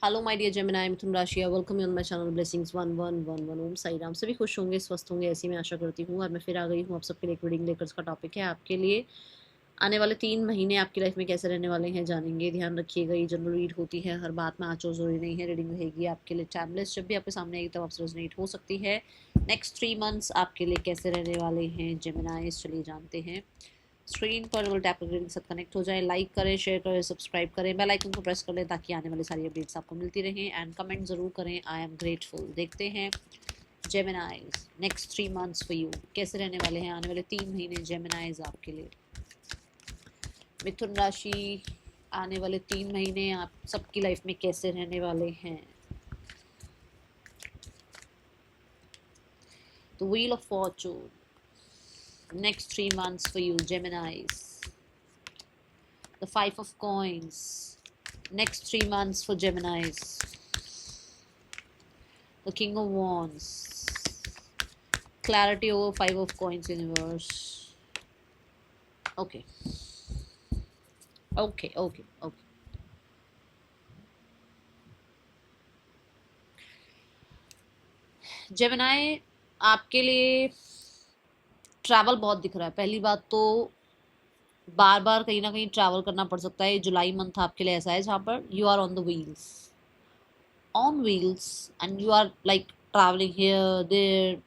Hello my dear Gemini, मिथुन राशि, welcome on my channel blessings 1111। ओम साई राम। सभी खुश होंगे, स्वस्थ होंगे, ऐसी मैं आशा करती हूँ। और मैं फिर आ गई हूँ आप सबके लिए एक रीडिंग लेकर। इसका टॉपिक है आपके लिए आने वाले 3 महीने आपकी लाइफ में कैसे रहने वाले हैं, जानेंगे। ध्यान रखिएगा, ये जनरल रीड होती है, हर बात में आंचो जरूरी नहीं है। रीडिंग रहेगी आपके लिए टाइमलेस, जब भी आपके सामने आएगी तब आपसे रेजोनेट हो सकती है। नेक्स्ट 3 मंथ्स आपके लिए कैसे रहने वाले हैं जेमिनाइज, चलिए जानते हैं। स्क्रीन पर डबल टैप करके के साथ कनेक्ट हो जाए। लाइक करें, शेयर करें, सब्सक्राइब करें, बेल आइकन को प्रेस कर लें ताकि आने वाली सारी अपडेट्स आपको मिलती रहें। एंड कमेंट जरूर करें, आई एम ग्रेटफुल। देखते हैं जेमिनाइज नेक्स्ट 3 मंथ्स फॉर यू कैसे रहने वाले हैं आने वाले 3 महीने जेमिनाइज आपके लिए। मिथुन राशि, आने वाले 3 महीने आप सबकी लाइफ में कैसे रहने वाले हैं। The wheel of Fortune, next 3 months for you Geminis. The 5 of coins, next 3 months for Geminis. The king of wands, clarity over 5 of coins universe. Okay, okay. Gemini, आपके लिए ट्रैवल बहुत दिख रहा है। पहली बात तो बार बार कहीं ना कहीं ट्रैवल करना पड़ सकता है। जुलाई मंथ आपके लिए ऐसा है जहाँ पर you are on wheels and you are like travelling here there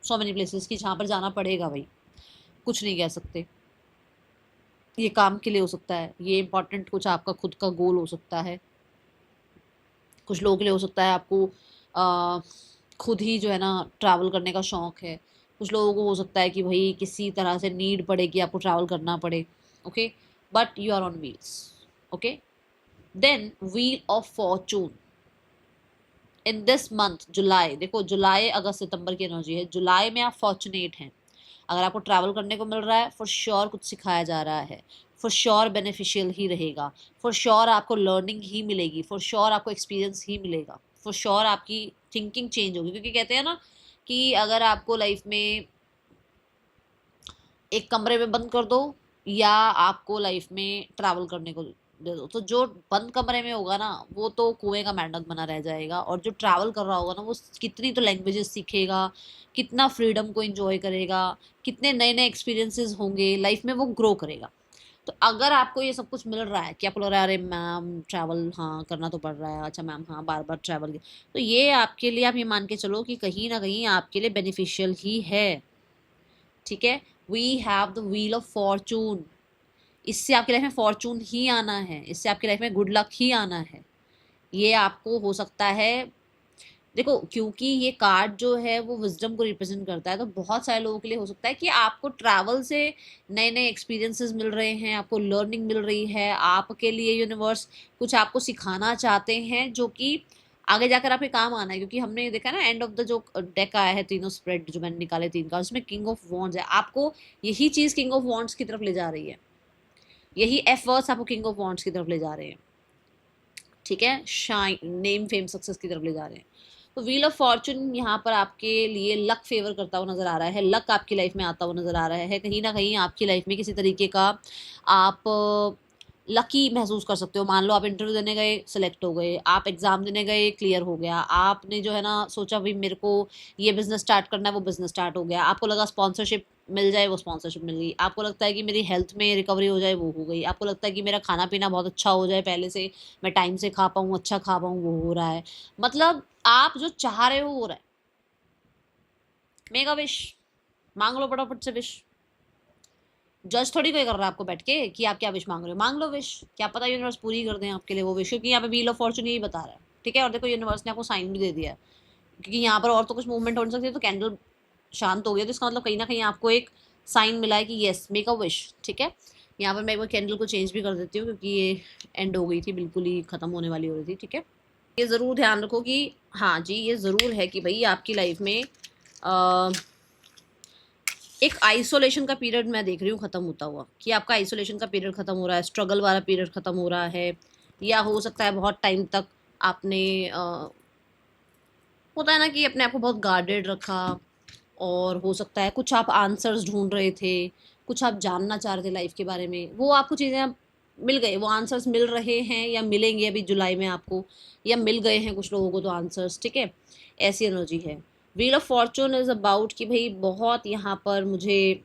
so many places की जहाँ पर जाना पड़ेगा भाई। कुछ नहीं कह सकते, ये काम के लिए हो सकता है, ये इम्पोर्टेंट कुछ आपका खुद का गोल हो सकता है। कुछ लोगों के लिए हो सकता है आपको खुद ही जो है ना ट्रैवल करने का शौक है। कुछ लोगों को हो सकता है कि भाई किसी तरह से नीड पड़े कि आपको ट्रैवल करना पड़े। Okay, but you are on wheels. Okay, then wheel of fortune in this month July. देखो, जुलाई अगस्त सितंबर की एनर्जी है। जुलाई में आप फॉर्चुनेट हैं। अगर आपको ट्रैवल करने को मिल रहा है, फॉर श्योर कुछ सिखाया जा रहा है, फॉर श्योर बेनिफिशियल ही रहेगा, फॉर श्योर आपको लर्निंग ही मिलेगी, फॉर श्योर आपको एक्सपीरियंस ही मिलेगा, फॉर श्योर आपकी थिंकिंग चेंज होगी। क्योंकि कहते हैं ना कि अगर आपको लाइफ में एक कमरे में बंद कर दो या आपको लाइफ में ट्रैवल करने को दे दो, तो जो बंद कमरे में होगा ना वो तो कुएं का मेंढक बना रह जाएगा, और जो ट्रैवल कर रहा होगा ना वो कितनी तो लैंग्वेजेस सीखेगा, कितना फ्रीडम को एंजॉय करेगा, कितने नए नए एक्सपीरियंसेस होंगे लाइफ में, वो ग्रो करेगा। तो अगर आपको ये सब कुछ मिल रहा है कि आपको लग रहा है अरे मैम ट्रैवल हाँ करना तो पड़ रहा है, अच्छा मैम हाँ बार बार ट्रैवल, तो ये आपके लिए आप ये मान के चलो कि कहीं ना कहीं आपके लिए बेनिफिशियल ही है। ठीक है, we have the wheel of fortune. इससे आपकी लाइफ में फॉर्चून ही आना है, इससे आपकी लाइफ में गुड लक ही आना है। ये आपको हो सकता है, देखो क्योंकि ये कार्ड जो है वो विजडम को रिप्रेजेंट करता है, तो बहुत सारे लोगों के लिए हो सकता है कि आपको ट्रैवल से नए नए एक्सपीरियंसेस मिल रहे हैं, आपको लर्निंग मिल रही है, आपके लिए यूनिवर्स कुछ आपको सिखाना चाहते हैं जो कि आगे जाकर आपके काम आना है। क्योंकि हमने देखा ना एंड ऑफ द जो डेक आया है, तीनों स्प्रेड जो मैंने निकाले 3 का, उसमें किंग ऑफ वॉन्ड्स है। आपको यही चीज किंग ऑफ वॉन्ड्स की तरफ ले जा रही है, यही एफर्ट्स आपको किंग ऑफ वॉन्ड्स की तरफ ले जा रहे हैं। ठीक है, शाइन नेम फेम सक्सेस की तरफ ले जा रहे हैं। तो व्हील ऑफ फॉर्चून यहाँ पर आपके लिए लक फेवर करता हुआ नजर आ रहा है, लक आपकी लाइफ में आता हुआ नजर आ रहा है। कहीं ना कहीं आपकी लाइफ में किसी तरीके का आप लकी महसूस कर सकते हो। मान लो आप इंटरव्यू देने गए, सिलेक्ट हो गए, आप एग्जाम देने गए, क्लियर हो गया, आपने जो है ना सोचा भाई मेरे को ये बिजनेस स्टार्ट करना है, वो बिजनेस स्टार्ट हो गया, आपको लगा स्पॉन्सरशिप मिल जाए, वो स्पॉन्सरशिप मिल गई, आपको लगता है कि मेरी हेल्थ में रिकवरी हो जाए, वो हो गई, आपको लगता है कि मेरा खाना पीना बहुत अच्छा हो जाए, पहले से मैं टाइम से खा पाऊँ, अच्छा खा पाऊँ, वो हो रहा है। मतलब आप जो चाह रहे हो रहा है। मेगा विश मांग लो फटाफट से विश। जज थोड़ी कोई कर रहा है आपको बैठ के कि आप क्या विश मांग रहे हो, मांग लो विश, क्या पता यूनिवर्स पूरी कर दें आपके लिए वो विश। क्योंकि यहाँ पे व्हील ऑफ फॉर्चून यही बता रहा है। ठीक है, और देखो यूनिवर्स ने आपको साइन भी दे दिया है, क्योंकि यहाँ पर और तो कुछ मूवमेंट हो नहीं सकती। तो कैंडल शांत हो गया, तो इसका मतलब कहीं ना कहीं आपको एक साइन मिला है कि येस मेक अ विश। ठीक है, यहाँ पर मैं एक बार कैंडल को चेंज भी कर देती हूँ क्योंकि ये एंड हो गई थी, बिल्कुल ही खत्म होने वाली हो रही थी। ठीक है, ये ज़रूर ध्यान रखो कि हाँ जी, ये ज़रूर है कि भाई आपकी लाइफ में एक आइसोलेशन का पीरियड मैं देख रही हूँ खत्म होता हुआ, कि आपका आइसोलेशन का पीरियड खत्म हो रहा है, स्ट्रगल वाला पीरियड खत्म हो रहा है। या हो सकता है बहुत टाइम तक आपने होता है ना कि अपने आप को बहुत गार्डेड रखा, और हो सकता है कुछ आप आंसर्स ढूंढ रहे थे, कुछ आप जानना चाह रहे थे लाइफ के बारे में, वो आपको चीज़ें मिल गए, वो आंसर्स मिल रहे हैं या मिलेंगे अभी जुलाई में आपको, या मिल गए हैं कुछ लोगों को तो आंसर्स, ठीक है। ऐसी एनर्जी है। Wheel of Fortune is about कि भाई बहुत यहाँ पर मुझे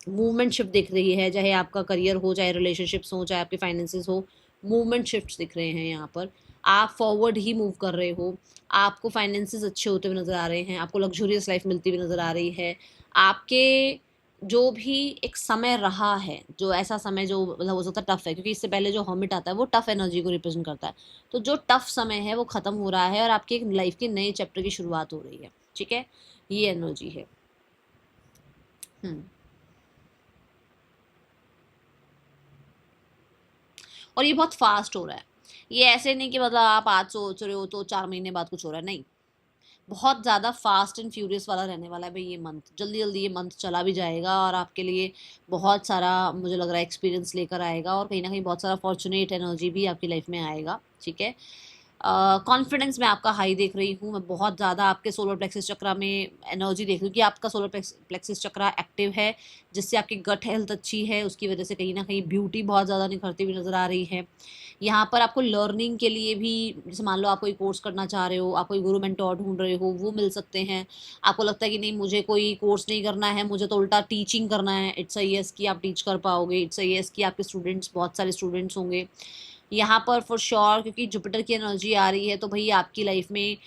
मूवमेंट शिफ्ट दिख रही है, चाहे आपका करियर हो, चाहे रिलेशनशिप्स हो, चाहे आपके फाइनेंसेस हो, मूवमेंट शिफ्ट दिख रहे हैं यहाँ पर। आप फॉरवर्ड ही मूव कर रहे हो, आपको फाइनेंसेस अच्छे होते हुए नज़र आ रहे हैं, आपको लग्जूरियस लाइफ मिलती हुई नज़र आ रही है। आपके जो भी एक समय रहा है, जो ऐसा समय जो मतलब हो सकता है टफ है, क्योंकि इससे पहले जो हर्मिट आता है वो टफ एनर्जी को रिप्रेजेंट करता है, तो जो टफ समय है वो खत्म हो रहा है और आपकी एक लाइफ के नए चैप्टर की शुरुआत हो रही है, ठीक है। ये एनर्जी है। हम्म। और ये बहुत फास्ट हो रहा है। ये ऐसे नहीं कि मतलब आप आज सोच रहे हो तो 4 महीने बाद कुछ हो रहा है, नहीं। बहुत ज़्यादा फास्ट एंड फ्यूरियस वाला रहने वाला है भाई ये मंथ। जल्दी जल्दी ये मंथ चला भी जाएगा और आपके लिए बहुत सारा मुझे लग रहा है एक्सपीरियंस लेकर आएगा, और कहीं ना कहीं बहुत सारा फॉर्चुनेट एनर्जी भी आपकी लाइफ में आएगा, ठीक है। कॉन्फिडेंस मैं आपका हाई देख रही हूँ, मैं बहुत ज़्यादा आपके सोलर प्लेक्सिस चक्रा में एनर्जी देख रही हूँ कि आपका सोलर प्लेक्सिस चक्रा एक्टिव है, जिससे आपकी गट हेल्थ अच्छी है, उसकी वजह से कहीं ना कहीं ब्यूटी बहुत ज़्यादा निखरती हुई नज़र आ रही है। यहाँ पर आपको लर्निंग के लिए भी, जैसे मान लो आप कोई कोर्स करना चाह रहे हो, आप कोई गुरु मेंटोर ढूंढ रहे हो, वो मिल सकते हैं। आपको लगता है कि नहीं मुझे कोई कोर्स नहीं करना है, मुझे तो उल्टा टीचिंग करना है, इट्स अ यस कि आप टीच कर पाओगे, इट्स अ यस कि आपके स्टूडेंट्स बहुत सारे स्टूडेंट्स होंगे यहाँ पर फॉर श्योर, क्योंकि जुपिटर की एनर्जी आ रही है, तो भाई आपकी लाइफ में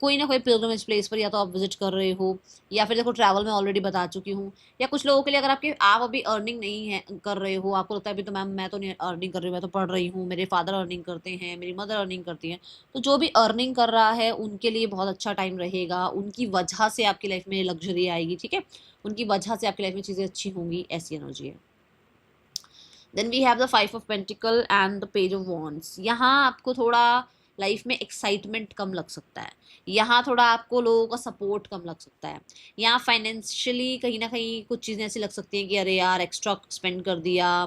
कोई ना कोई पिलग्रिमेज प्लेस पर या तो आप विजिट कर रहे हो, या फिर देखो ट्रैवल में ऑलरेडी बता चुकी हूँ। या कुछ लोगों के लिए अगर आप अभी अर्निंग नहीं है कर रहे हो, आपको लगता है अभी तो मैम मैं तो नहीं अर्निंग कर रही हूँ, मैं तो पढ़ रही हूँ, मेरे फादर अर्निंग करते हैं, मेरी मदर अर्निंग करती हैं, तो जो भी अर्निंग कर रहा है उनके लिए बहुत अच्छा टाइम रहेगा, उनकी वजह से आपकी लाइफ में लग्जरी आएगी, ठीक है। उनकी वजह से आपकी लाइफ में चीज़ें अच्छी होंगी, ऐसी एनर्जी है। Then we have the 5 of pentacle and the page of wands. यहाँ आपको थोड़ा लाइफ में एक्साइटमेंट कम लग सकता है, यहाँ थोड़ा आपको लोगों का सपोर्ट कम लग सकता है, यहाँ फाइनेंशियली कहीं ना कहीं कुछ चीज़ें ऐसी लग सकती हैं कि अरे यार एक्स्ट्रा स्पेंड कर दिया,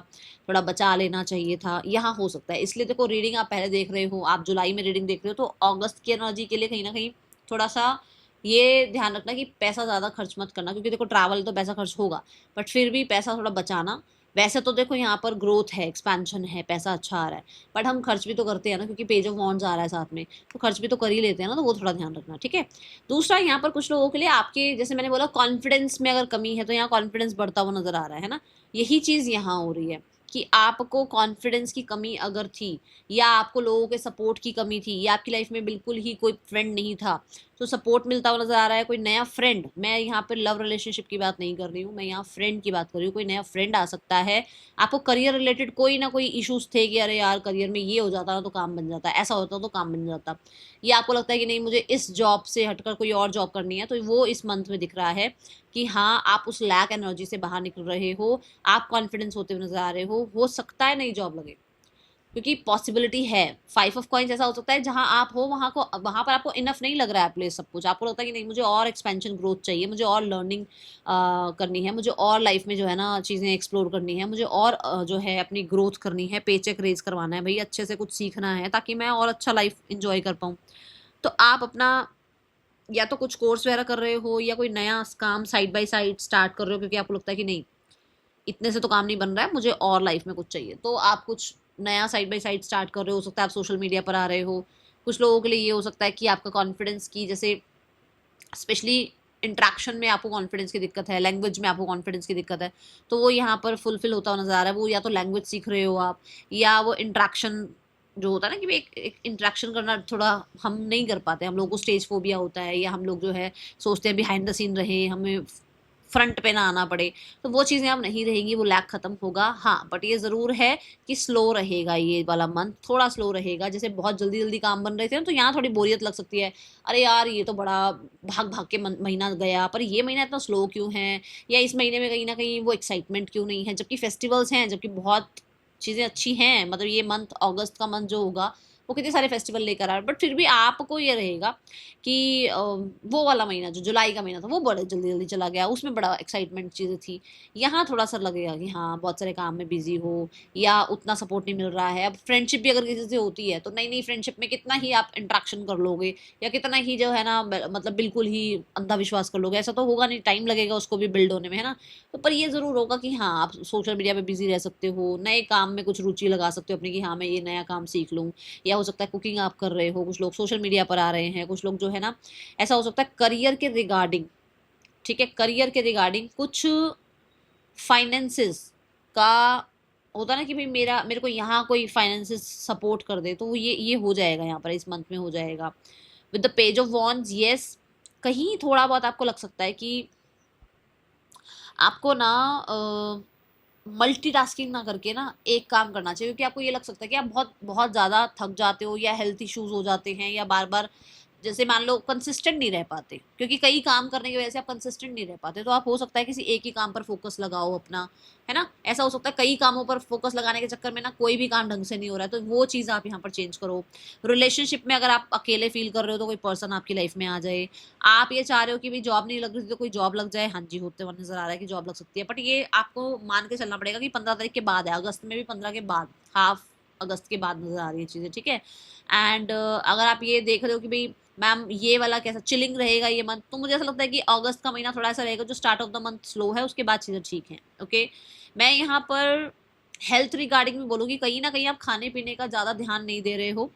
थोड़ा बचा लेना चाहिए था, यहाँ हो सकता है। इसलिए देखो रीडिंग आप पहले देख रहे हो, आप जुलाई में रीडिंग देख रहे हो, तो अगस्त की एनर्जी के लिए कहीं ना कहीं थोड़ा सा ये ध्यान रखना कि पैसा ज़्यादा खर्च मत करना, क्योंकि देखो ट्रैवल तो पैसा खर्च होगा, बट फिर भी पैसा थोड़ा बचाना। वैसे तो देखो यहाँ पर ग्रोथ है, एक्सपेंशन है, पैसा अच्छा आ रहा है, बट हम खर्च भी तो करते हैं ना, क्योंकि पेज ऑफ वॉन्ड्स आ रहा है साथ में, तो खर्च भी तो कर ही लेते हैं ना, तो वो थोड़ा ध्यान रखना, ठीक है। दूसरा, यहाँ पर कुछ लोगों के लिए आपके जैसे मैंने बोला कॉन्फिडेंस में अगर कमी है, तो यहाँ कॉन्फिडेंस बढ़ता हुआ नजर आ रहा है ना, यही चीज़ यहाँ हो रही है कि आपको कॉन्फिडेंस की कमी अगर थी, या आपको लोगों के सपोर्ट की कमी थी, या आपकी लाइफ में बिल्कुल ही कोई फ्रेंड नहीं था, तो सपोर्ट मिलता हुआ नजर आ रहा है। कोई नया फ्रेंड, मैं यहाँ पर लव रिलेशनशिप की बात नहीं कर रही हूँ, मैं यहाँ फ्रेंड की बात कर रही हूँ, कोई नया फ्रेंड आ सकता है। आपको करियर रिलेटेड कोई ना कोई इश्यूज थे कि अरे यार करियर में ये हो जाता ना तो काम बन जाता, ऐसा होता तो काम बन जाता, ये आपको लगता है कि नहीं मुझे इस जॉब से हटकर कोई और जॉब करनी है, तो वो इस मंथ में दिख रहा है कि हाँ आप उस लैक एनर्जी से बाहर निकल रहे हो, आप कॉन्फिडेंस होते हुए नजर आ रहे हो सकता है नई जॉब लगे, क्योंकि पॉसिबिलिटी है। 5 ऑफ कॉइंस ऐसा हो सकता है जहां आप हो वहां पर आपको इनफ नहीं लग रहा है प्लेस सब कुछ, आपको लगता है कि नहीं मुझे और एक्सपेंशन ग्रोथ चाहिए, मुझे और लर्निंग करनी है, मुझे और लाइफ में जो है ना चीज़ें एक्सप्लोर करनी है, मुझे और जो है अपनी ग्रोथ करनी है, पे चेक रेज करवाना है भाई, अच्छे से कुछ सीखना है ताकि मैं और अच्छा लाइफ इंजॉय कर पाऊँ। तो आप अपना या तो कुछ कोर्स वगैरह कर रहे हो, या कोई नया काम साइड बाय साइड स्टार्ट कर रहे हो, क्योंकि आपको लगता है कि नहीं इतने से तो काम नहीं बन रहा है, मुझे और लाइफ में कुछ चाहिए, तो आप कुछ नया साइड बाय साइड स्टार्ट कर रहे हो सकता है, आप सोशल मीडिया पर आ रहे हो। कुछ लोगों के लिए ये हो सकता है कि आपका कॉन्फिडेंस की जैसे स्पेशली इंट्रैक्शन में आपको कॉन्फिडेंस की दिक्कत है, लैंग्वेज में आपको कॉन्फिडेंस की दिक्कत है, तो वो यहाँ पर फुलफिल होता हुआ नजर आ रहा है। वो या तो लैंग्वेज सीख रहे हो आप, या वो इंट्रैक्शन जो होता है ना कि एक इंट्रैक्शन करना थोड़ा हम नहीं कर पाते, हम लोगों को स्टेज फोबिया होता है, या हम लोग जो है सोचते हैं बिहाइंड द सीन रहे, हमें फ्रंट पे ना आना पड़े, तो वो चीज़ें अब नहीं रहेंगी, वो लैक खत्म होगा। हाँ बट ये ज़रूर है कि स्लो रहेगा, ये वाला मंथ थोड़ा स्लो रहेगा, जैसे बहुत जल्दी जल्दी काम बन रहे थे ना, तो यहाँ थोड़ी बोरियत लग सकती है, अरे यार ये तो बड़ा भाग भाग के महीना गया, पर ये महीना इतना स्लो क्यों है, या इस महीने में कहीं ना कहीं वो एक्साइटमेंट क्यों नहीं है, जबकि फेस्टिवल्स हैं, जबकि बहुत चीज़ें अच्छी हैं, मतलब ये मंथ अगस्त का मंथ जो होगा वो वो कितने सारे फेस्टिवल लेकर आ रहे हैं, बट फिर भी आपको ये रहेगा कि वो वाला महीना जो जुलाई का महीना था वो बड़े जल्दी जल्दी चला गया, उसमें बड़ा एक्साइटमेंट चीज़ें थी। यहाँ थोड़ा सा लगेगा कि हाँ बहुत सारे काम में बिजी हो या उतना सपोर्ट नहीं मिल रहा है। अब फ्रेंडशिप भी अगर किसी से होती है तो नई नई फ्रेंडशिप में कितना ही आप इंट्रैक्शन कर लोगे या कितना ही जो है ना मतलब बिल्कुल ही अंधा विश्वास कर लोगे, ऐसा तो होगा नहीं, टाइम लगेगा उसको भी बिल्ड होने में, है ना। तो पर ये ज़रूर होगा कि हाँ आप सोशल मीडिया पे बिजी रह सकते हो, नए काम में कुछ रुचि लगा सकते हो अपनी कि हाँ मैं ये नया काम सीख लूँ, या हो सकता है कुकिंग आप कर रहे हो, कुछ लोग सोशल मीडिया पर आ रहे हैं, कुछ लोग जो है ना ऐसा हो सकता है करियर के रिगार्डिंग, ठीक है, करियर के रिगार्डिंग कुछ फाइनेंसिस का होता ना कि भाई मेरे को यहाँ कोई फाइनेंसिस सपोर्ट कर दे, तो वो ये हो जाएगा यहाँ पर इस मंथ में हो जाएगा। With the page of wands, yes कहीं थोड़ा बहुत आपको लग सकता है कि आपको ना मल्टीटास्किंग ना करके ना एक काम करना चाहिए, क्योंकि आपको ये लग सकता है कि आप बहुत बहुत ज़्यादा थक जाते हो या हेल्थ इश्यूज हो जाते हैं या बार बार जैसे मान लो कंसिस्टेंट नहीं रह पाते, क्योंकि कई काम करने की वजह से आप कंसिस्टेंट नहीं रह पाते। तो आप हो सकता है किसी एक ही काम पर फोकस लगाओ अपना, है ना। ऐसा हो सकता है कई कामों पर फोकस लगाने के चक्कर में ना कोई भी काम ढंग से नहीं हो रहा है, तो वो चीज़ आप यहाँ पर चेंज करो। रिलेशनशिप में अगर आप अकेले फील कर रहे हो तो कोई पर्सन आपकी लाइफ में आ जाए। आप ये चाह रहे हो कि भाई जॉब नहीं लग रही तो कोई जॉब लग जाए, हाँ जी होते हुए नजर आ रहा है कि जॉब लग सकती है, बट ये आपको मान के चलना पड़ेगा कि 15 तारीख के बाद है, अगस्त में भी 15 के बाद, हाफ अगस्त के बाद नजर आ रही है चीज़ें, ठीक है। एंड अगर आप ये देख रहे हो कि भाई मैम ये वाला कैसा चिलिंग रहेगा ये मंथ, तो मुझे ऐसा लगता है कि अगस्त का महीना थोड़ा ऐसा रहेगा जो start of the month slow है, उसके बाद चीज़ें ठीक हैं, ओके। मैं यहाँ पर हेल्थ रिगार्डिंग में बोलूँगी कहीं ना कहीं आप खाने पीने का ज़्यादा ध्यान नहीं दे रहे हो।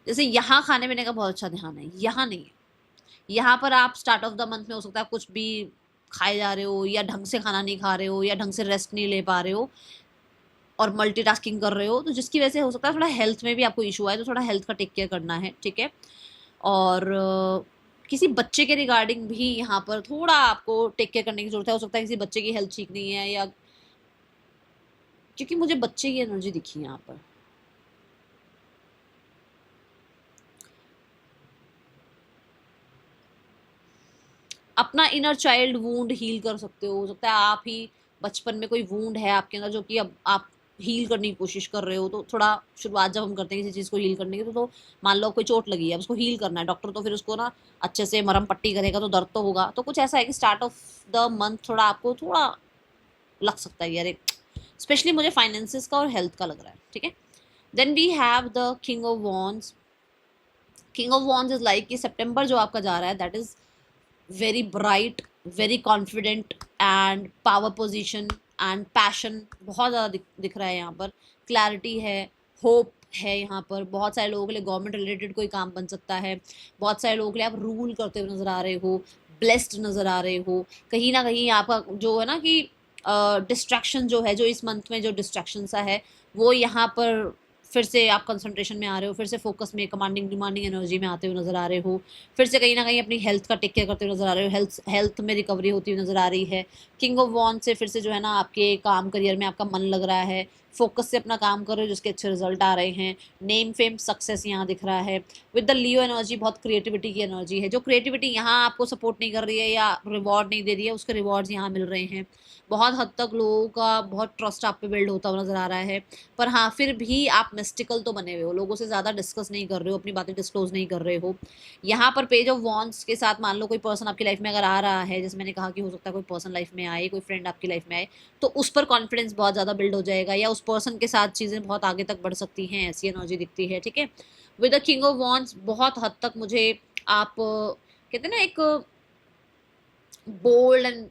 जैसे यहाँ खाने पीने का बहुत अच्छा ध्यान है, यहाँ नहीं है। यहाँ पर आप स्टार्ट ऑफ द मंथ में हो सकता है कुछ भी खाए जा रहे हो या ढंग से खाना नहीं खा रहे हो या ढंग से रेस्ट नहीं ले पा रहे हो और मल्टीटास्किंग कर रहे हो, तो जिसकी वजह से हो सकता है थोड़ा हेल्थ में भी आपको इशू आए, तो थोड़ा हेल्थ का टेक केयर करना है, ठीक है। और किसी बच्चे के रिगार्डिंग भी यहाँ पर थोड़ा आपको टेक केयर करने की जरूरत है। हो सकता है किसी बच्चे की हेल्थ ठीक नहीं है, या क्योंकि मुझे बच्चे की एनर्जी दिखी यहाँ पर। अपना इनर चाइल्ड वूंड हील कर सकते हो सकता है आप ही बचपन में कोई वूंड है आपके अंदर जो कि अब आप हील करने की कोशिश कर रहे हो। तो थोड़ा शुरुआत जब हम करते हैं किसी चीज़ को हील करने की, तो मान लो कोई चोट लगी है, अब उसको हील करना है, डॉक्टर तो फिर उसको ना अच्छे से मरम पट्टी करेगा तो दर्द तो होगा। तो कुछ ऐसा है कि स्टार्ट ऑफ द मंथ थोड़ा आपको थोड़ा लग सकता है यार, स्पेशली मुझे फाइनेंसिस का और हेल्थ का लग रहा है, ठीक है। Then we have the king of wands. King of wands is like कि सितंबर जो आपका जा रहा है that is very bright, very confident and power position and passion बहुत ज़्यादा दिख रहा है यहाँ पर। क्लैरिटी है, होप है, यहाँ पर बहुत सारे लोगों के लिए गवर्नमेंट रिलेटेड कोई काम बन सकता है, बहुत सारे लोगों के लिए आप रूल करते हुए नजर आ रहे हो, ब्लेस्ड नजर आ रहे हो। कहीं ना कहीं आपका जो है ना कि डिस्ट्रैक्शन जो है, जो इस मंथ में जो डिस्ट्रैक्शन सा है वो यहाँ पर फिर से आप कंसंट्रेशन में आ रहे हो, फिर से फोकस में कमांडिंग डिमांडिंग एनर्जी में आते हुए नजर आ रहे हो, फिर से कहीं ना कहीं अपनी हेल्थ का टेक केयर करते हुए नजर आ रहे हो, हेल्थ में रिकवरी होती हुई नजर आ रही है। किंग ऑफ वॉन्ड से फिर से जो है ना आपके काम करियर में आपका मन लग रहा है, फोकस से अपना काम कर रहे हो जिसके अच्छे रिजल्ट आ रहे हैं, नेम फेम सक्सेस यहाँ दिख रहा है। विद द लियो एनर्जी बहुत क्रिएटिविटी की एनर्जी है, जो क्रिएटिविटी यहाँ आपको सपोर्ट नहीं कर रही है या रिवॉर्ड नहीं दे रही है उसके रिवॉर्ड्स यहाँ मिल रहे हैं। बहुत हद तक लोगों का बहुत ट्रस्ट आप पे बिल्ड होता हुआ नजर आ रहा है। पर हाँ फिर भी आप मिस्टिकल तो बने हुए हो, लोगों से ज़्यादा डिस्कस नहीं कर रहे हो, अपनी बातें डिस्क्लोज नहीं कर रहे हो। यहाँ पर पेज ऑफ वॉन्ड्स के साथ मान लो कोई पर्सन आपकी लाइफ में अगर आ रहा है, जैसे मैंने कहा कि हो सकता है कोई पर्सन लाइफ में आए, कोई फ्रेंड आपकी लाइफ में आए, तो उस पर कॉन्फिडेंस बहुत ज़्यादा बिल्ड हो जाएगा या उस पर्सन के साथ चीज़ें बहुत आगे तक बढ़ सकती हैं, ऐसी एनर्जी दिखती है, ठीक है। With the king of wands बहुत हद तक मुझे आप कहते हैं ना एक बोल्ड एंड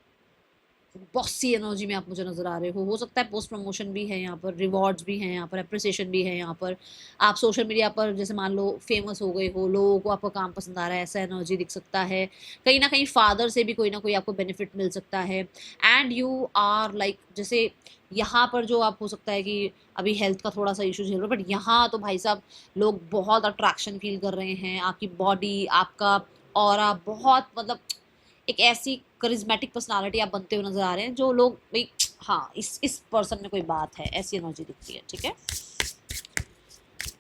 बॉसी एनर्जी में आप मुझे नजर आ रहे हो सकता है पोस्ट प्रमोशन भी है यहाँ पर, रिवॉर्ड्स भी हैं यहाँ पर, अप्रिसिएशन भी है यहाँ पर। आप सोशल मीडिया पर जैसे मान लो फेमस हो गए हो, लोगों को आपका काम पसंद आ रहा है, ऐसा एनर्जी दिख सकता है। कहीं ना कहीं फादर से भी कोई ना कोई आपको बेनिफिट मिल सकता है। एंड यू आर लाइक जैसे यहाँ पर जो आप हो सकता है कि अभी हेल्थ का थोड़ा सा इशू झेल रहे हो, बट यहाँ तो भाई साहब लोग बहुत अट्रैक्शन फील कर रहे हैं, आपकी बॉडी, आपका ऑरा बहुत मतलब एक ऐसी करिज्मेटिक पर्सनालिटी आप बनते हुए नजर आ रहे हैं जो लोग भाई हाँ इस पर्सन में कोई बात है, ऐसी एनर्जी दिखती है, ठीक है।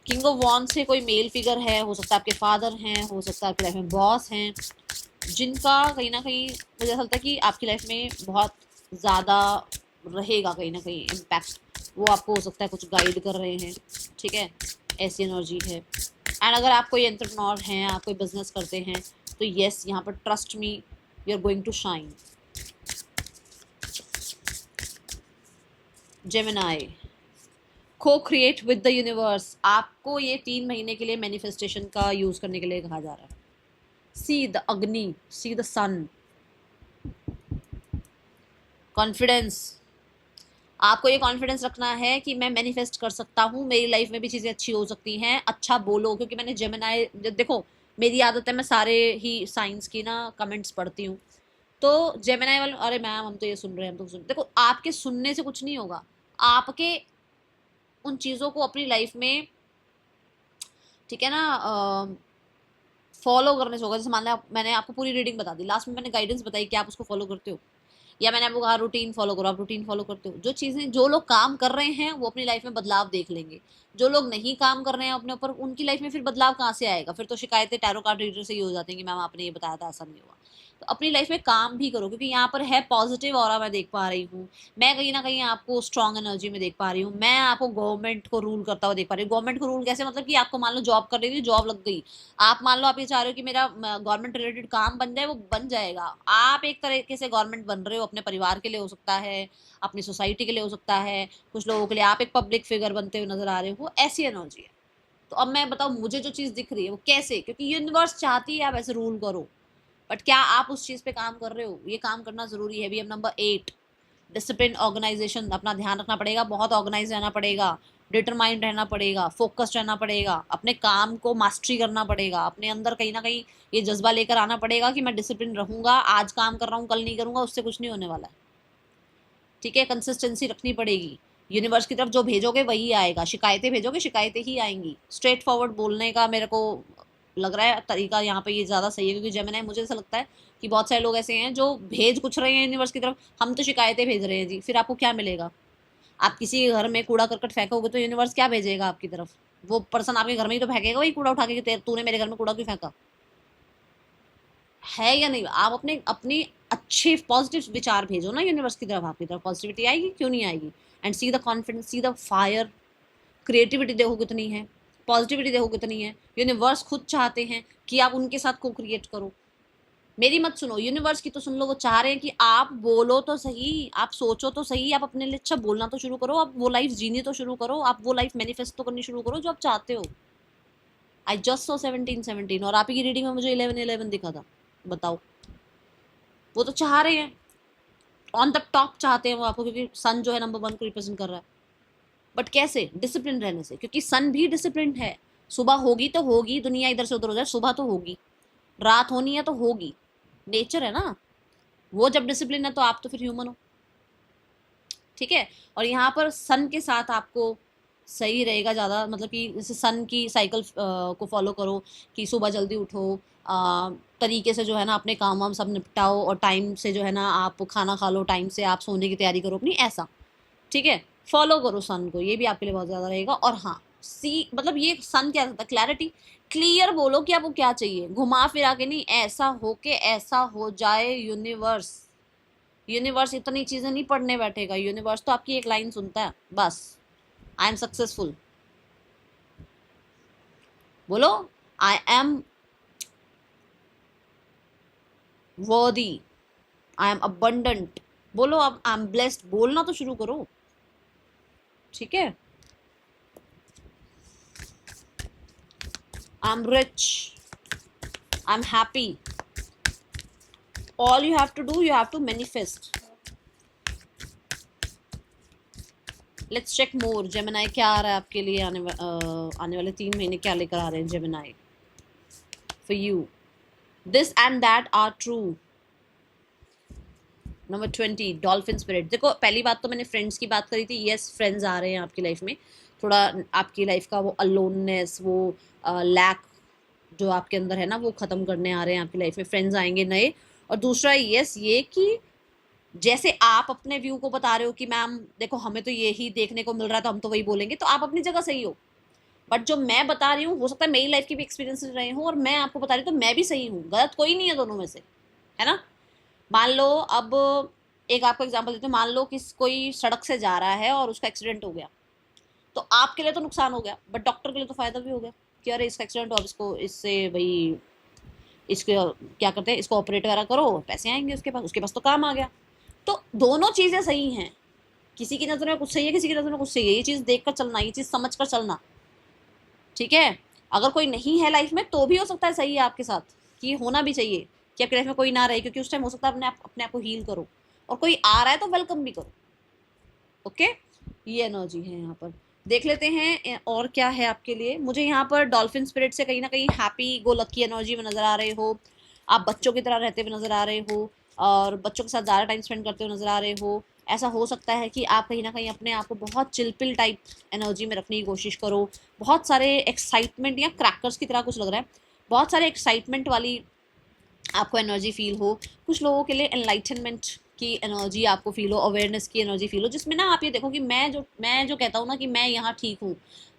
किंग ऑफ वॉन्ड से कोई मेल फिगर है, हो सकता है आपके फादर हैं, हो सकता है आपकी लाइफ में बॉस हैं, जिनका कहीं ना कहीं मुझे ऐसा लगता है कि आपकी लाइफ में बहुत ज़्यादा रहेगा कहीं ना कहीं इम्पैक्ट, वो आपको हो सकता है कुछ गाइड कर रहे हैं, ठीक है, ऐसी एनर्जी है। एंड अगर आप कोई एंटरप्रेन्योर हैं, आप कोई बिजनेस करते हैं, तो येस यहाँ पर trust me, you are going to shine. Gemini, co-create with the universe, आपको ये 3 महीने के लिए मैनिफेस्टेशन का यूज करने के लिए कहा जा रहा है। सी द अग्नि, सी द सन, कॉन्फिडेंस, आपको ये कॉन्फिडेंस रखना है कि मैं मैनिफेस्ट कर सकता हूँ, मेरी लाइफ में भी चीज़ें अच्छी हो सकती हैं। अच्छा बोलो, क्योंकि मैंने जेमिनाई, देखो मेरी आदत है मैं सारे ही साइंस की ना कमेंट्स पढ़ती हूँ, तो जेमिनाई वाले, अरे मैम हम तो ये सुन रहे हैं, हम तो सुन, देखो आपके सुनने से कुछ नहीं होगा, आपके उन चीज़ों को अपनी लाइफ में, ठीक है ना, फॉलो करने से होगा। जैसे मान लिया मैंने आपको पूरी रीडिंग बता दी, लास्ट में मैंने गाइडेंस बताई कि आप उसको फॉलो करते हो, या मैंने आपको कहा रूटीन फॉलो करो, आप रूटीन फॉलो करते हो। जो चीज़ें, जो लोग काम कर रहे हैं वो अपनी लाइफ में बदलाव देख लेंगे, जो लोग नहीं काम कर रहे हैं अपने ऊपर, उनकी लाइफ में फिर बदलाव कहाँ से आएगा? फिर तो शिकायतें टैरो कार्ड रीडर से ही हो जाती हैं कि मैम आपने ये बताया था, ऐसा नहीं हुआ। तो अपनी लाइफ में काम भी करो, क्योंकि यहाँ पर है पॉजिटिव ऑरा मैं देख पा रही हूँ, मैं कहीं ना कहीं आपको स्ट्रॉन्ग एनर्जी में देख पा रही हूँ, मैं आपको गवर्नमेंट को रूल करता हुआ देख पा रही हूँ। गवर्नमेंट को रूल कैसे, मतलब कि आपको मान लो जॉब कर रही थी, जॉब लग गई, आप मान लो आप ये चाह रहे हो कि मेरा गवर्नमेंट रिलेटेड काम बन जाए, वो बन जाएगा। आप एक तरीके से गवर्नमेंट बन रहे हो, अपने परिवार के लिए हो सकता है, अपनी सोसाइटी के लिए हो सकता है, कुछ लोगों के लिए आप एक पब्लिक फिगर बनते हुए नजर आ रहे हो, ऐसी एनर्जी है। तो अब मैं बताऊं मुझे जो चीज़ दिख रही है वो कैसे, क्योंकि यूनिवर्स चाहती है आप ऐसे रूल करो, बट क्या आप उस चीज़ पे काम कर रहे हो? ये काम करना जरूरी है। भी अब नंबर 8, डिसिप्लिन, ऑर्गेनाइजेशन, अपना ध्यान रखना पड़ेगा, बहुत ऑर्गेनाइज रहना पड़ेगा, डिटरमाइंड रहना पड़ेगा, फोकस्ड रहना पड़ेगा, अपने काम को मास्टरी करना पड़ेगा, अपने अंदर कहीं ना कहीं ये जज्बा लेकर आना पड़ेगा कि मैं डिसिप्लिन रहूंगा, आज काम कर रहा हूँ कल नहीं करूंगा, उससे कुछ नहीं होने वाला है, ठीक है। कंसिस्टेंसी रखनी पड़ेगी, यूनिवर्स की तरफ जो भेजोगे वही आएगा, शिकायतें भेजोगे शिकायतें ही आएंगी। स्ट्रेट फॉरवर्ड बोलने का मेरे को लग रहा है तरीका यहाँ पे ये ज़्यादा सही है, क्योंकि जेमिनी मुझे ऐसा लगता है कि बहुत सारे लोग ऐसे हैं जो भेज कुछ रहे हैं यूनिवर्स की तरफ, हम तो शिकायतें भेज रहे हैं जी, फिर आपको क्या मिलेगा? आप किसी के घर में कूड़ा करकट फेंकोगे तो यूनिवर्स क्या भेजेगा आपकी तरफ? वो पर्सन आपके घर में ही तो फेंकेगा वही कूड़ा उठा के कि तूने मेरे घर में कूड़ा क्यों फेंका, है या नहीं? आप अपने अपनी अच्छे पॉजिटिव विचार भेजो ना यूनिवर्स की तरफ, आपकी तरफ पॉजिटिविटी आएगी, क्यों नहीं आएगी? And see the confidence, see the fire, creativity देखो कितनी है, पॉजिटिविटी देखो कितनी है। यूनिवर्स खुद चाहते हैं कि आप उनके साथ को क्रिएट करो। मेरी मत सुनो, यूनिवर्स की तो सुन लो। वो चाह रहे हैं कि आप बोलो तो सही, आप सोचो तो सही, आप अपने लिए अच्छा बोलना तो शुरू करो, आप वो लाइफ जीनी तो शुरू करो, आप वो लाइफ मैनिफेस्ट तो करनी शुरू करो जो आप चाहते हो। आई जस्ट सो 17-17 और आप ही की रीडिंग में मुझे 11-11 दिखा था। बताओ, वो तो चाह रहे हैं, ऑन द टॉप चाहते हैं वो आपको, क्योंकि सन जो है नंबर 1 को रिप्रेजेंट कर रहा है। बट कैसे? डिसिप्लिन रहने से, क्योंकि सन भी डिसिप्लिन है। सुबह होगी तो होगी, दुनिया इधर से उधर हो जाए, सुबह तो होगी, रात होनी है तो होगी, नेचर है ना वो। जब डिसिप्लिन है तो आप तो फिर ह्यूमन हो, ठीक है। और यहाँ पर सन के साथ आपको सही रहेगा ज़्यादा, मतलब कि जैसे सन की साइकिल को फॉलो करो कि सुबह जल्दी उठो, तरीके से जो है ना अपने काम वाम सब निपटाओ, और टाइम से जो है ना आप खाना खा लो, टाइम से आप सोने की तैयारी करो अपनी, ऐसा, ठीक है। फॉलो करो सन को, ये भी आपके लिए बहुत ज़्यादा रहेगा। और हाँ, सी मतलब ये सन क्या करता है? क्लैरिटी, क्लियर बोलो कि आपको क्या चाहिए, घुमा फिरा के नहीं, ऐसा हो के ऐसा हो जाए। यूनिवर्स, यूनिवर्स इतनी चीजें नहीं पढ़ने बैठेगा, यूनिवर्स तो आपकी एक लाइन सुनता है बस, आई एम सक्सेसफुल। बोलो, आई एम वर्दी, आई एम अबंडेंट, बोलो अब आई एम ब्लेस्ड, बोलना तो शुरू करो, ठीक है। I am rich, I am happy, all you have to do, you have to manifest. Let's check more. Gemini क्या आ रहा है आपके लिए आने वाले 3 महीने, क्या लेकर आ रहे हैं Gemini for you? This and that are true. Number 20, dolphin spirit. देखो पहली बात तो मैंने फ्रेंड्स की बात करी थी, यस फ्रेंड्स आ रहे हैं आपकी लाइफ में, थोड़ा आपकी लाइफ का वो अलोननेस, वो लैक जो आपके अंदर है ना, वो ख़त्म करने आ रहे हैं आपकी लाइफ में, फ्रेंड्स आएंगे नए। और दूसरा यस ये कि जैसे आप अपने व्यू को बता रहे हो कि मैम देखो हमें तो यही देखने को मिल रहा है तो हम तो वही बोलेंगे, तो आप अपनी जगह सही हो। बट जो मैं बता रही हूँ, हो सकता है मेरी लाइफ के भी एक्सपीरियंस रहे हूँ और मैं आपको बता रही हूँ तो मैं भी सही हूँ, गलत कोई नहीं है दोनों में से, है ना। मान लो अब एक आपको एग्जांपल देती हूँ, मान लो कि कोई सड़क से जा रहा है और उसका एक्सीडेंट हो गया, तो आपके लिए तो नुकसान हो गया, बट डॉक्टर के लिए तो फायदा भी हो गया कि अरे इसका एक्सीडेंट हुआ, इसको इससे भाई इसके क्या करते हैं, इसको ऑपरेट वगैरह करो, पैसे आएंगे उसके पास तो काम आ गया। तो दोनों चीजें सही हैं, किसी की नजर में कुछ सही है, किसी की नजर में कुछ सही है, ये चीज देख कर चलना, ये चीज समझ कर चलना, ठीक है। अगर कोई नहीं है लाइफ में तो भी हो सकता है सही है आपके साथ, कि होना भी चाहिए कि आपकी लाइफ में कोई ना रहे, क्योंकि उस टाइम हो सकता है अपने आप को हील करो, और कोई आ रहा है तो वेलकम भी करो। ओके, ये एनर्जी है यहाँ पर। देख लेते हैं और क्या है आपके लिए। मुझे यहाँ पर डॉल्फिन स्पिरिट से कहीं ना कहीं हैप्पी गो लकी एनर्जी में नजर आ रहे हो, आप बच्चों की तरह रहते हुए नजर आ रहे हो, और बच्चों के साथ ज़्यादा टाइम स्पेंड करते हुए नजर आ रहे हो। ऐसा हो सकता है कि आप कहीं ना कहीं अपने आप को बहुत चिलपिल टाइप एनर्जी में रखने की कोशिश करो, बहुत सारे एक्साइटमेंट, या क्रैकर्स की तरह कुछ लग रहा है, बहुत सारे एक्साइटमेंट वाली आपको एनर्जी फील हो। कुछ लोगों के लिए एनलाइटनमेंट की एनर्जी आपको फील हो, अवेयरनेस की एनर्जी फील हो, जिसमें ना आप ये देखो कि मैं जो कहता हूँ ना कि मैं यहाँ ठीक हूँ,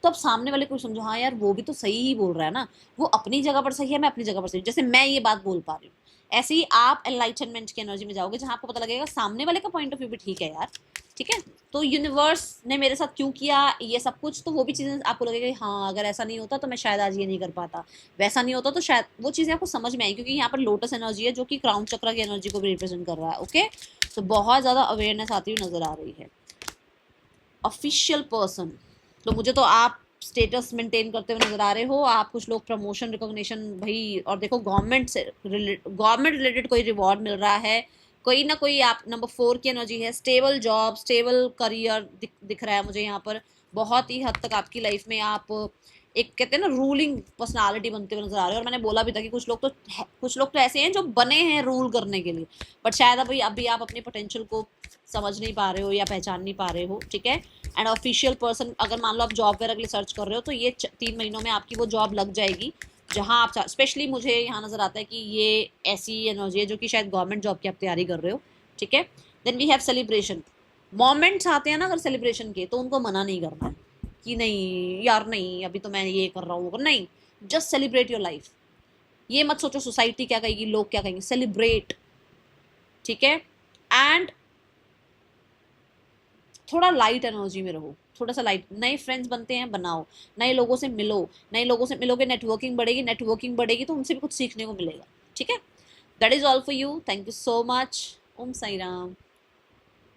तो अब सामने वाले को समझो हाँ यार वो भी तो सही ही बोल रहा है ना, वो अपनी जगह पर सही है, मैं अपनी जगह पर सही हूँ, जैसे मैं ये बात बोल पा रही हूँ। ऐसे ही आप एनलाइटनमेंट की एनर्जी में जाओगे, जहाँ आपको पता लगेगा सामने वाले का पॉइंट ऑफ व्यू भी ठीक है यार, ठीक है, तो यूनिवर्स ने मेरे साथ क्यों किया ये सब कुछ, तो वो भी चीज़ें आपको लगेगा हाँ अगर ऐसा नहीं होता तो मैं शायद आज ये नहीं कर पाता, वैसा नहीं होता तो शायद, वो चीज़ें आपको समझ में आई, क्योंकि यहाँ पर लोटस एनर्जी है जो कि क्राउन चक्र की एनर्जी को भी रिप्रेजेंट कर रहा है। ओके, तो बहुत ज़्यादा अवेयरनेस आती हुई नजर आ रही है। ऑफिशियल पर्सन, तो मुझे तो आप स्टेटस मेंटेन करते हुए नजर आ रहे हो, आप कुछ लोग प्रमोशन रिकॉग्निशन भाई, और देखो गवर्नमेंट रिलेटेड कोई रिवॉर्ड मिल रहा है, कोई ना कोई, आप नंबर 4 की एनर्जी है, स्टेबल जॉब, स्टेबल करियर दिख रहा है मुझे यहाँ पर। बहुत ही हद तक आपकी लाइफ में आप एक कहते हैं ना रूलिंग पर्सनालिटी बनते हुए नजर आ रहे हो, और मैंने बोला भी था कि कुछ लोग तो ऐसे हैं जो बने हैं रूल करने के लिए, बट शायद अभी आप अपने पोटेंशियल को समझ नहीं पा रहे हो या पहचान नहीं पा रहे हो, ठीक है। एंड ऑफिशियल पर्सन, अगर मान लो आप जॉब वगैरह के लिए सर्च कर रहे हो, तो ये 3 महीनों में आपकी वो जॉब लग जाएगी जहाँ आप, स्पेशली मुझे यहाँ नजर आता है कि ये ऐसी एनर्जी है जो कि शायद गवर्नमेंट जॉब की आप तैयारी कर रहे हो, ठीक है। Then we have celebration, moments आते हैं ना अगर सेलिब्रेशन के, तो उनको मना नहीं करना है कि नहीं यार नहीं अभी तो मैं ये कर रहा हूँ, नहीं, जस्ट सेलिब्रेट योर लाइफ। ये मत सोचो सोसाइटी क्या कहेगी, लोग क्या कहेंगे, सेलिब्रेट, ठीक है। एंड थोड़ा लाइट एनर्जी में रहो, थोड़ा सा लाइट, नए फ्रेंड्स बनते हैं बनाओ, नए लोगों से मिलो, नए लोगों से मिलोगे नेटवर्किंग बढ़ेगी तो उनसे भी कुछ सीखने को मिलेगा, ठीक है। That is all for you, thank you so much. Om Sai Ram.